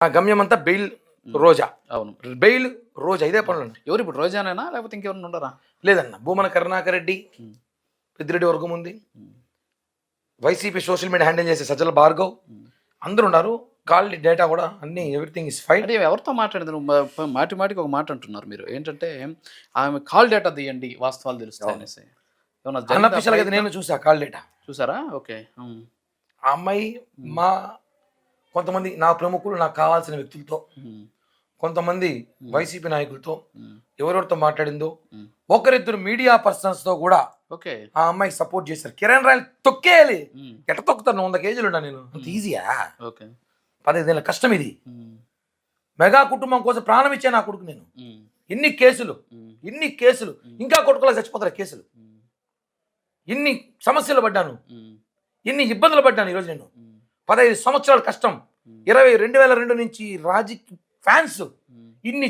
ఆ గమ్యం అంతా బెయిల్ రోజా, అవును. బెయిల్ రోజా, ఇదే పనులు. ఎవరు ఇప్పుడు రోజానేనా లేకపోతే ఇంకెవరైనా ఉండరా? లేదన్న, భూమన కరుణాకర్ రెడ్డి, పెద్దిరెడ్డి వర్గం ఉంది, వైసీపీ సోషల్ మీడియా హ్యాండిల్ చేసే సజ్జల భార్గవ్, అందరూ ఉన్నారు. కాల్ డేటా కూడా అన్ని, ఎవ్రీథింగ్ ఇస్ ఫైన్. అంటే ఎవరితో మాట్లాడింది? మాటి మాటికి ఒక మాట అంటున్నారు మీరు. ఏంటంటే ఆమె కాల్ డేటా తీయండి వాస్తవాలు తెలుస్తాయి అనేసి. ఏమన్నా జరిగిందా అన్అఫీషియల్గా ప్రయత్నం? నేను చూసా కాల్ డేటా. చూసారా? ఓకే. ఆ అమ్మాయి మా కొంతమంది నా ప్రముఖులు, నాకు కావాల్సిన వ్యక్తులతో, కొంతమంది వైసీపీ నాయకులతో ఎవరెవరితో మాట్లాడిందో, ఒకరిద్దరు మీడియా పర్సన్స్తో కూడా ఓకే. ఆ అమ్మాయికి సపోర్ట్ చేశారు. కిరణ్ రాయల్ తొక్కేయాలి, ఎట్ట తొక్కుతాను, 100 కేజీలు ఉన్నా నేను, అంత ఈజీయా? ఓకే. 15 ఏళ్ళ కష్టం ఇది. మెగా కుటుంబం కోసం ప్రాణం ఇచ్చే నా కొడుకు నేను. ఇన్ని కేసులు, ఇన్ని కేసులు, ఇంకా కొట్టుకోలే చచ్చిపోతారు కేసులు. ఇన్ని సమస్యలు పడ్డాను, ఇన్ని ఇబ్బందులు పడ్డాను. ఈరోజు నేను 15 సంవత్సరాల కష్టం, 2002 నుంచి రాజకీయ ఫ్యాన్స్, ఇన్ని